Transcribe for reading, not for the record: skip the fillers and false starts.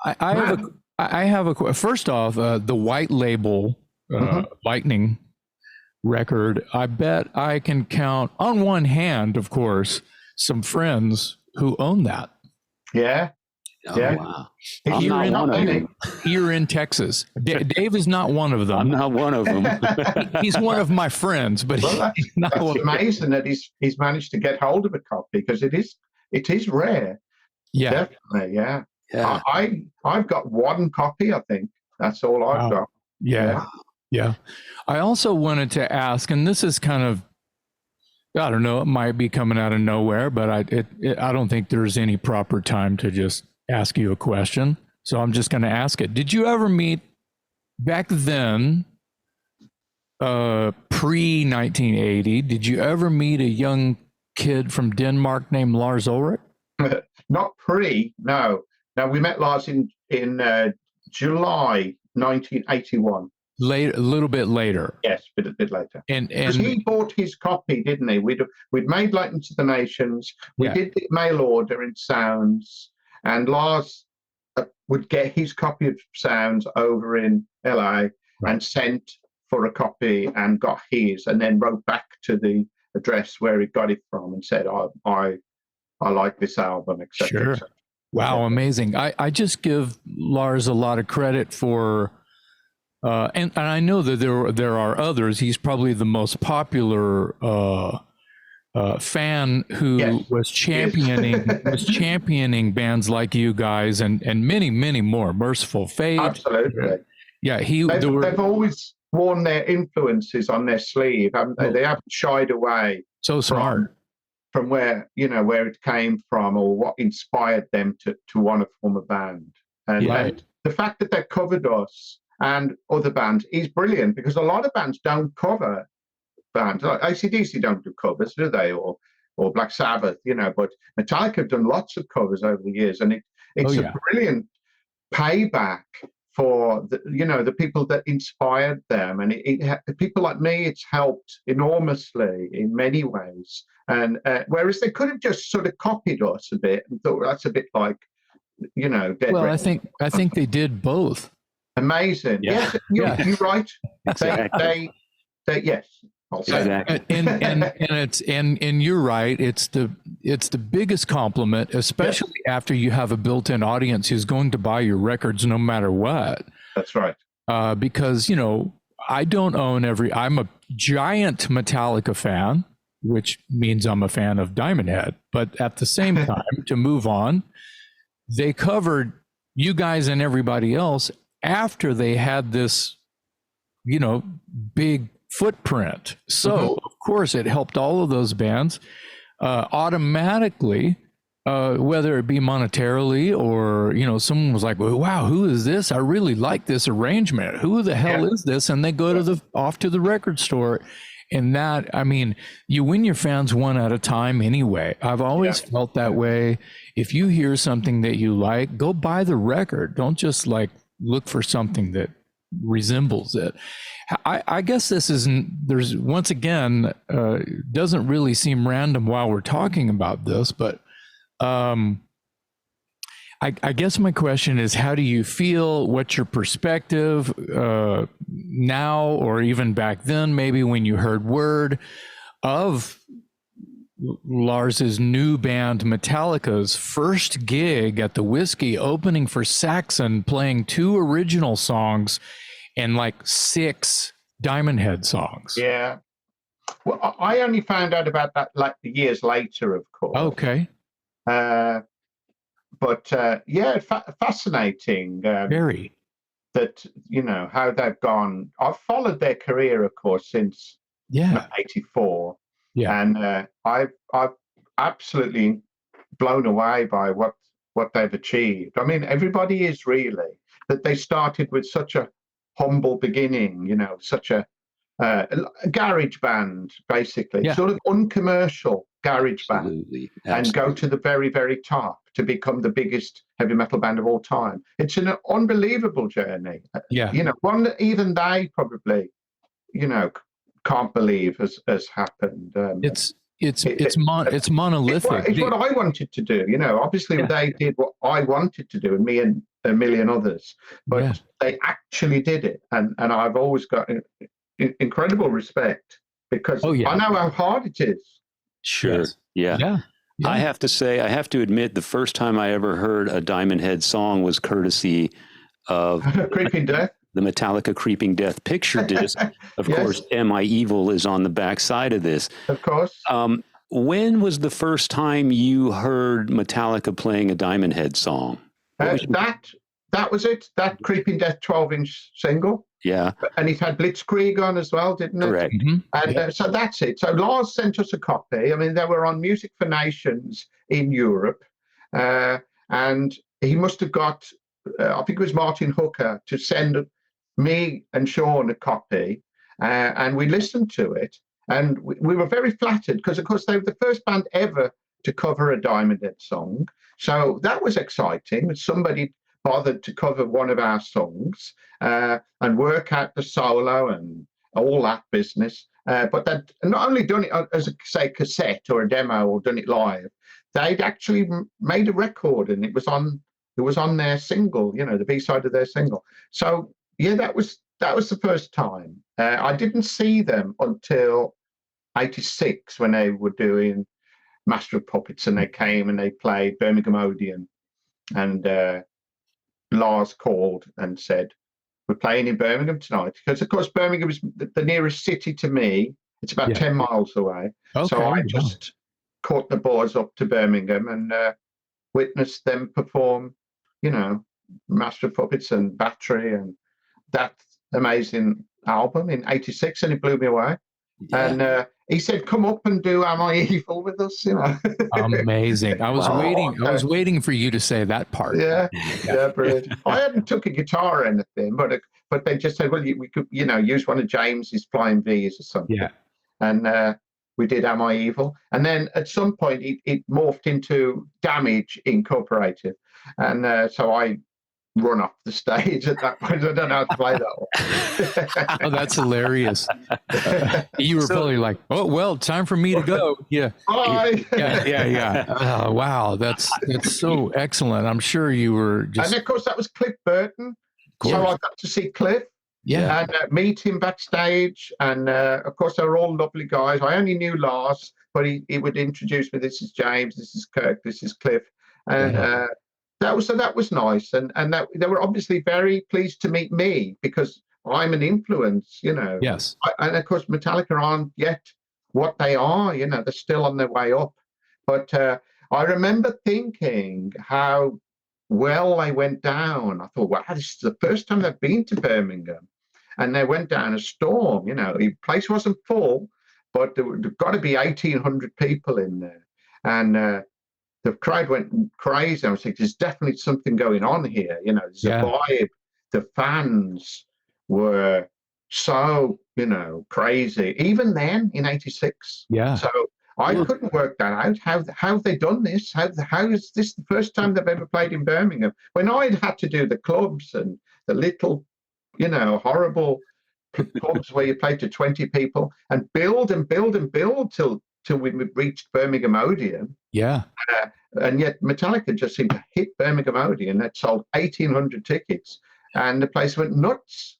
I have a first off, the white label Lightning record. I bet I can count on one hand, of course, some friends who own that. Yeah. Oh, Yeah. wow. Here in Texas. Dave is not one of them. I'm not one of them. He's one of my friends, but he's not that's one amazing that he's managed to get hold of a copy, because it is rare. Yeah. Definitely, yeah. I've got one copy, I think. That's all I've got. Yeah. I also wanted to ask, and this is kind of, I don't know, it might be coming out of nowhere, but I don't think there's any proper time to just ask you a question. So I'm just going to ask it. Did you ever meet back then, pre-1980, did you ever meet a young kid from Denmark named Lars Ulrich? Not no. No, we met Lars in July 1981. A little bit later. Yes, a bit later. And he bought his copy, didn't he? We'd made Lightning to the Nations. We did the mail order in Sounds, and Lars would get his copy of Sounds over in LA and sent for a copy and got his, and then wrote back to the address where he got it from and said, I like this album, etc. Sure. Et wow, amazing. I just give Lars a lot of credit for, and I know that there are others. He's probably the most popular fan who was championing bands like you guys and many more. Merciful Fate. Absolutely. Yeah, they've always worn their influences on their sleeve, haven't they? They haven't shied away. So smart. From where it came from, or what inspired them to want to form a band. And the fact that they covered us and other bands is brilliant, because a lot of bands don't cover bands. Like AC/DC don't do covers, do they? Or Black Sabbath, but Metallica have done lots of covers over the years, and it's a brilliant payback for the people that inspired them. And people like me, it's helped enormously in many ways. And whereas they could have just sort of copied us a bit and thought that's a bit like, Dead well, Red. I think they did both. Amazing. Yeah. Yes, you're right. Exactly. They yes. I'll say Exactly. And you're right. It's the biggest compliment, especially after you have a built-in audience who's going to buy your records no matter what. That's right. Because I don't own I'm a giant Metallica fan, which means I'm a fan of Diamond Head. But at the same time, to move on, they covered you guys and everybody else after they had this, big footprint. So of course it helped all of those bands automatically, whether it be monetarily or someone was like, well, wow, who is this? I really like this arrangement. Who the hell is this? And they go off to the record store, and that, you win your fans one at a time anyway. I've always felt that way. If you hear something that you like, go buy the record. Don't just look for something that resembles it. I guess there's once again, doesn't really seem random while we're talking about this, but I guess my question is, how do you feel? What's your perspective now, or even back then, maybe when you heard word of Lars's new band Metallica's first gig at the Whiskey, opening for Saxon, playing 2 original songs and 6 Diamond Head songs? Yeah. Well, I only found out about that years later, of course. Okay. But fascinating. Very. That how they've gone. I've followed their career, of course, since '84. Yeah. And I've absolutely blown away by what they've achieved. Everybody is really, that they started with such a humble beginning, such a garage band, basically, sort of uncommercial garage band, and go to the very, very top to become the biggest heavy metal band of all time. It's an unbelievable journey. One that even they probably, can't believe has happened. It's monolithic. It's what I wanted to do. Obviously they did what I wanted to do, and me and a million others, but Yeah. they actually did it. And I've always got incredible respect because Oh, yeah. I know how hard it is. Sure. Yes. Yeah. Yeah. Yeah. I have to say, I have to admit, the first time I ever heard a Diamond Head song was courtesy of Creeping Death. the Metallica Creeping Death picture disc. Of Yes. course, Am I Evil is on the back side of this. Of course. When was the first time you heard Metallica playing a Diamond Head song? That was it. That Creeping Death 12-inch single. Yeah, And it had Blitzkrieg on as well, didn't it? correct. Mhm. And so that's it. So Lars sent us a copy. I mean, they were on Music for Nations in Europe. And he must have got, I think it was Martin Hooker, to send me and Sean a copy. And we listened to it. And we were very flattered because, of course, they were the first band ever to cover a Diamond Head song. So that was exciting. Somebody bothered to cover one of our songs and work out the solo and all that business. But they'd not only done it as a cassette or a demo or done it live, they'd actually made a record and it was on their single, the B-side of their single. So yeah, that was the first time. I didn't see them until '86 when they were doing Master of Puppets and they came and they played Birmingham Odeon, and Lars called and said, "We're playing in Birmingham tonight," because of course Birmingham is the nearest city to me. It's about 10 miles away. Okay. So I just caught the boys up to Birmingham and witnessed them perform, Master of Puppets and Battery and that amazing album in '86, and it blew me away. Yeah. And he said, "Come up and do Am I Evil with us?" Amazing. I was waiting. I was waiting for you to say that part. Yeah, brilliant. I hadn't took a guitar or anything, but they just said, "Well, we could, use one of James's Flying V's or something." Yeah. And we did Am I Evil? And then at some point it morphed into Damage Incorporated. And so I run off the stage at that point. I don't know how to play that one. Oh, that's hilarious. You were probably like, "Oh, well, time for me to go." Yeah. Bye. Yeah. Oh, wow. That's so excellent. I'm sure you were just. And of course, that was Cliff Burton. So I got to see Cliff. Yeah. And meet him backstage. And of course, they were all lovely guys. I only knew Lars, but he would introduce me. "This is James. This is Kirk. This is Cliff." And that was nice. And they were obviously very pleased to meet me because I'm an influence, Yes. And of course, Metallica aren't yet what they are. They're still on their way up. But I remember thinking how well they went down. I thought, wow, this is the first time they've been to Birmingham. And they went down a storm, the place wasn't full, but there've got to be 1,800 people in there. And the crowd went crazy. I was like, there's definitely something going on here. There's a vibe. The fans were so, crazy. Even then in '86. Yeah. So I couldn't work that out. How have they done this? How is this the first time they've ever played in Birmingham? When I'd had to do the clubs and the little, horrible pubs where you play to 20 people and build till we reached Birmingham Odeon. Yeah. And yet Metallica just seemed to hit Birmingham Odeon. That sold 1,800 tickets, and the place went nuts.